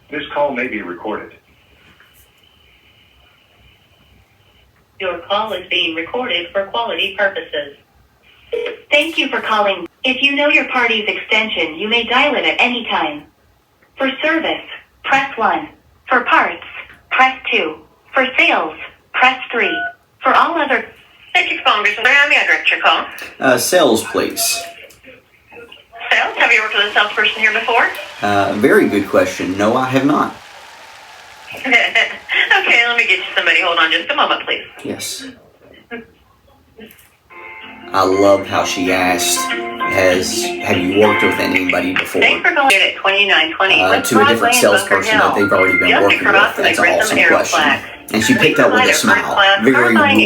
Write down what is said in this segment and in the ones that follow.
This call may be recorded. Your call is being recorded for quality purposes. Thank you for calling. If you know your party's extension, you may dial it at any time. For service, press 1. For parts, press 2. For sales, press 3. For all other... Thank you for calling. May I direct your call? Sales, please. Sales? Have you worked with a salesperson here before? Very good question. No, I have not. Okay, let me get you somebody. Hold on just a moment, please. Yes. I love how she asked, have you worked with anybody before? Thanks for going in at 2920. To a different salesperson that they've already been working with. That's an awesome question. And she picked up with a smile. Very warm.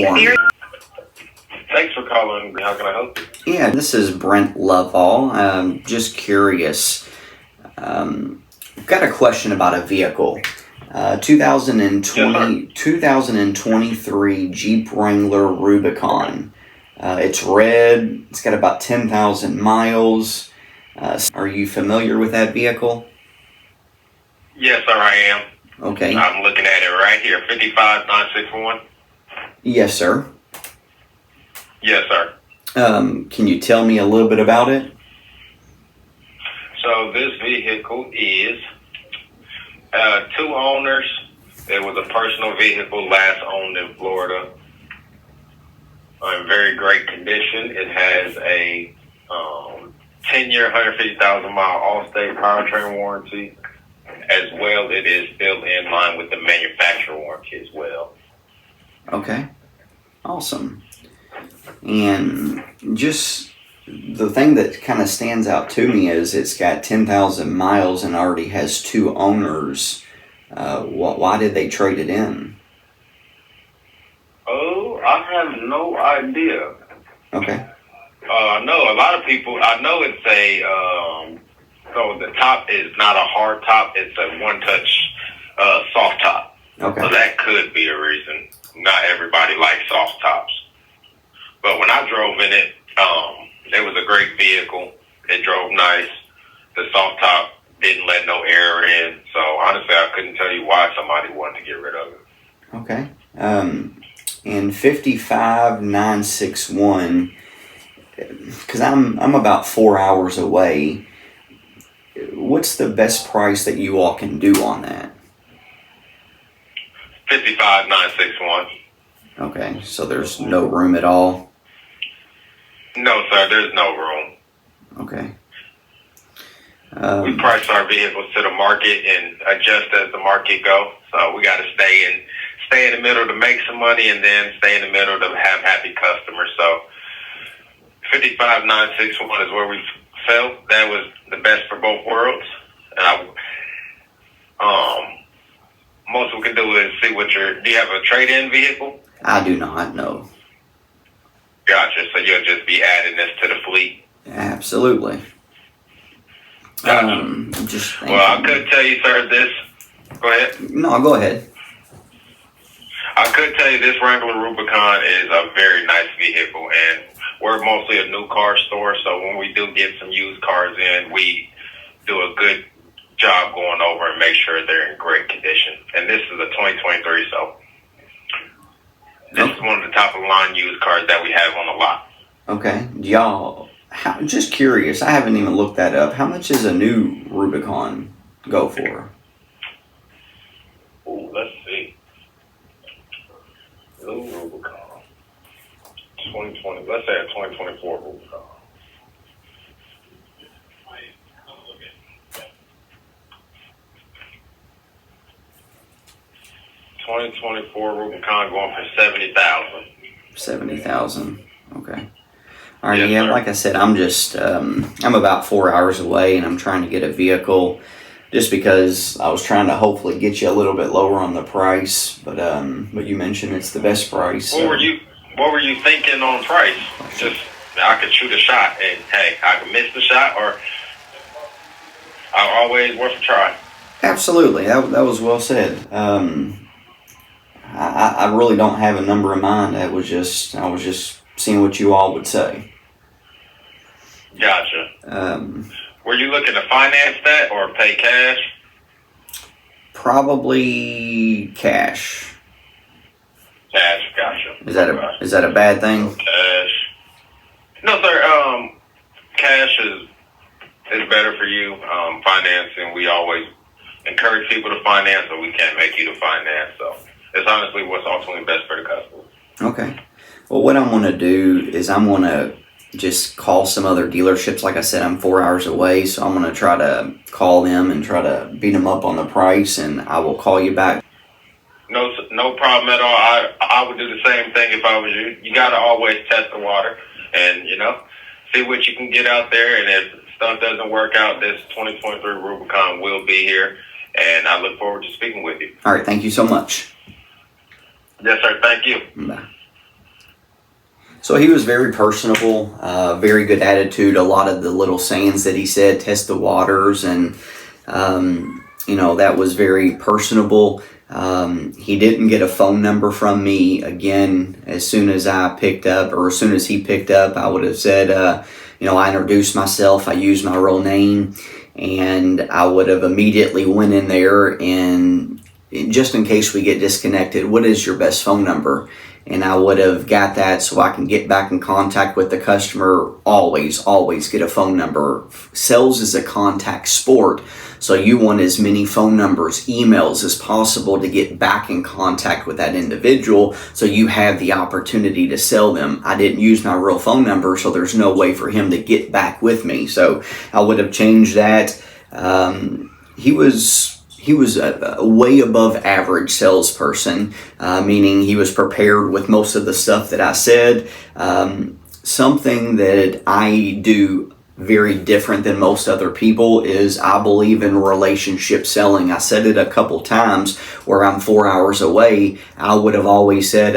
Thanks for calling. How can I help you? Yeah, this is Brent Lovall. Just curious. I've got a question about a vehicle. 2023 Jeep Wrangler Rubicon. It's red. It's got about 10,000 miles. Are you familiar with that vehicle? Yes, sir, I am. Okay. I'm looking at it right here. 55961. Yes, sir. Yes, sir. Can you tell me a little bit about it? So this vehicle is 2 owners. It was a personal vehicle, last owned in Florida. In very great condition. It has a 10-year, 150,000 mile all-state powertrain warranty. As well, it is still in line with the manufacturer warranty as well. Okay. Awesome. And just the thing that kind of stands out to me is it's got 10,000 miles and already has 2 owners. Why did they trade it in? Oh, I have no idea. Okay. No, a lot of people, I know it's so the top is not a hard top, it's a one-touch soft top. Okay. So that could be the reason. Not everybody likes soft tops. But when I drove in it, it was a great vehicle. It drove nice. The soft top didn't let no air in. So honestly, I couldn't tell you why somebody wanted to get rid of it. Okay. And 55961, because I'm about 4 hours away. What's the best price that you all can do on that? 55961. Okay, so there's no room at all? No, sir, there's no room. Okay. We price our vehicles to the market and adjust as the market goes. So we got to stay in the middle to make some money, and then stay in the middle to have happy customers. So 55961 is where we felt that was the best for both worlds. And most we can do is see do you have a trade-in vehicle? I do not, no. Gotcha. So you'll just be adding this to the fleet? Absolutely. Gotcha. Well, I could tell you, sir, this. Go ahead. No, go ahead. I could tell you this Wrangler Rubicon is a very nice vehicle, and we're mostly a new car store, so when we do get some used cars in, we do a good job going over and make sure they're in great condition. And this is a 2023, so this is one of the top of the line used cars that we have on the lot. Okay. Y'all, just curious, I haven't even looked that up. How much does a new Rubicon go for? Ooh, let's see. New Rubicon. 2020, let's say a 2024 Rubicon. Rubicon going for 70,000. 70,000. Okay. All right. Yes, yeah. sir. Like I said, I'm just I'm about 4 hours away, and I'm trying to get a vehicle, just because I was trying to hopefully get you a little bit lower on the price. But you mentioned it's the best price. What were you thinking on price? Just I could shoot a shot, and hey, I could miss the shot, or I'm always worth a try. Absolutely. That was well said. I really don't have a number in mind. I was just seeing what you all would say. Gotcha. Were you looking to finance that or pay cash? Probably cash. Cash, gotcha. Is that a bad thing? Cash. No, sir. Cash is better for you. Financing, we always encourage people to finance, but we can't make you to finance. So it's honestly what's ultimately best for the customer. Okay. Well, what I'm going to do is I'm going to just call some other dealerships. Like I said, I'm 4 hours away, so I'm going to try to call them and try to beat them up on the price, and I will call you back. No problem at all. I would do the same thing if I was you. You got to always test the water and, see what you can get out there. And if stuff doesn't work out, this 2023 Rubicon will be here. And I look forward to speaking with you. All right. Thank you so much. Yes, sir. Thank you. Bye. So he was very personable, very good attitude. A lot of the little sayings that he said, test the waters, and that was very personable. He didn't get a phone number from me. Again, as soon as I picked up, or as soon as he picked up, I would have said, I introduced myself. I used my real name, and I would have immediately went in there, and just in case we get disconnected, what is your best phone number? And I would have got that so I can get back in contact with the customer. Always get a phone number. Sales is a contact sport, so you want as many phone numbers, emails as possible to get back in contact with that individual so you have the opportunity to sell them. I didn't use my real phone number, so there's no way for him to get back with me. So I would have changed that. He was a way above average salesperson, meaning he was prepared with most of the stuff that I said. Something that I do very different than most other people is I believe in relationship selling. I said it a couple times where I'm 4 hours away. I would have always said,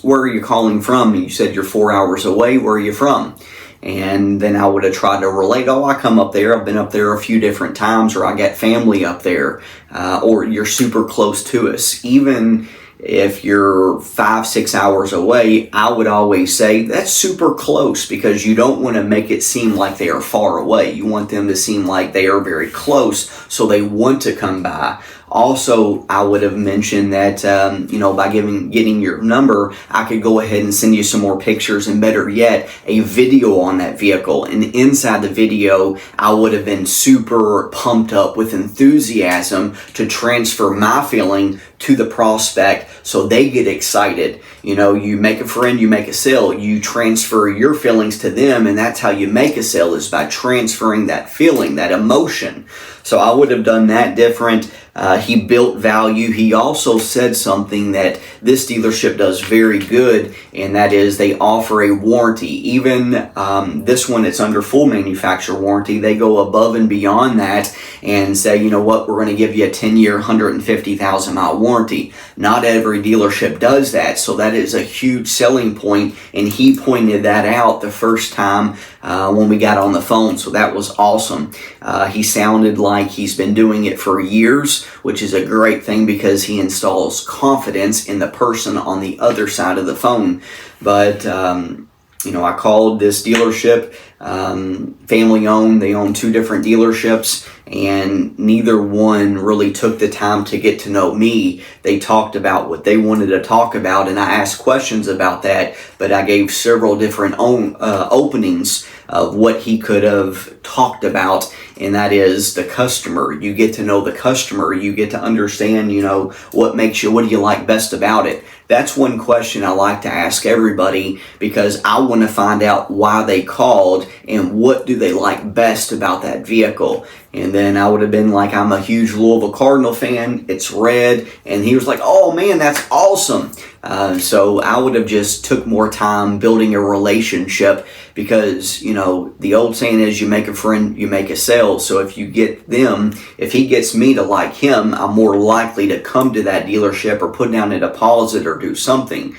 where are you calling from? And you said you're 4 hours away. Where are you from? And then I would have tried to relate, I come up there, I've been up there a few different times, or I got family up there, or you're super close to us. Even if you're 5-6 hours away, I would always say that's super close, because you don't want to make it seem like they are far away. You want them to seem like they are very close, so they want to come by. Also, I would have mentioned that, by getting your number, I could go ahead and send you some more pictures, and better yet, a video on that vehicle. And inside the video, I would have been super pumped up with enthusiasm to transfer my feeling to the prospect so they get excited. You make a friend, you make a sale. You transfer your feelings to them, and that's how you make a sale, is by transferring that feeling, that emotion. So I would have done that different. He built value. He also said something that this dealership does very good, and that is they offer a warranty. Even this one, it's under full manufacturer warranty. They go above and beyond that and say, you know what, we're going to give you a 10-year, 150,000 mile warranty. Not every dealership does that, so that is a huge selling point, and he pointed that out the first time when we got on the phone, so that was awesome. He sounded like he's been doing it for years, which is a great thing because he installs confidence in the person on the other side of the phone. But I called this dealership, family owned. They own 2 different dealerships, and neither one really took the time to get to know me. They talked about what they wanted to talk about, and I asked questions about that, but I gave several different openings of what he could have talked about, and that is the customer. You get to know the customer. You get to understand, what do you like best about it? That's one question I like to ask everybody, because I want to find out why they called and what do they like best about that vehicle. And then I would have been like, I'm a huge Louisville Cardinal fan. It's red. And he was like, oh man, that's awesome. So I would have just took more time building a relationship, because, the old saying is you make a friend, you make a sale. So if he gets me to like him, I'm more likely to come to that dealership or put down a deposit or do something.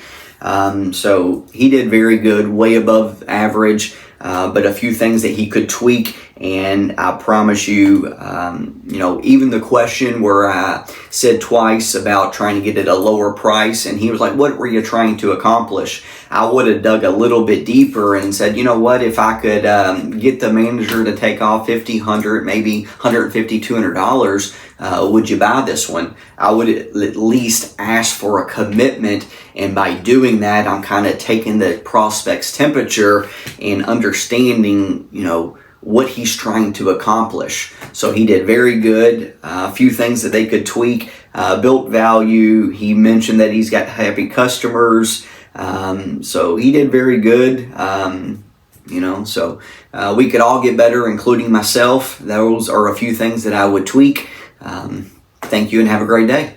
So he did very good, way above average, but a few things that he could tweak, And I promise you, even the question where I said twice about trying to get it a lower price, and he was like, what were you trying to accomplish? I would have dug a little bit deeper and said, you know what, if I could get the manager to take off $50, $100, maybe $150, $200, would you buy this one? I would at least ask for a commitment, and by doing that, I'm kind of taking the prospect's temperature and understanding, what he's trying to accomplish. So he did very good. A few things that they could tweak. Built value. He mentioned that he's got happy customers. So he did very good. So we could all get better, including myself. Those are a few things that I would tweak. Thank you and have a great day.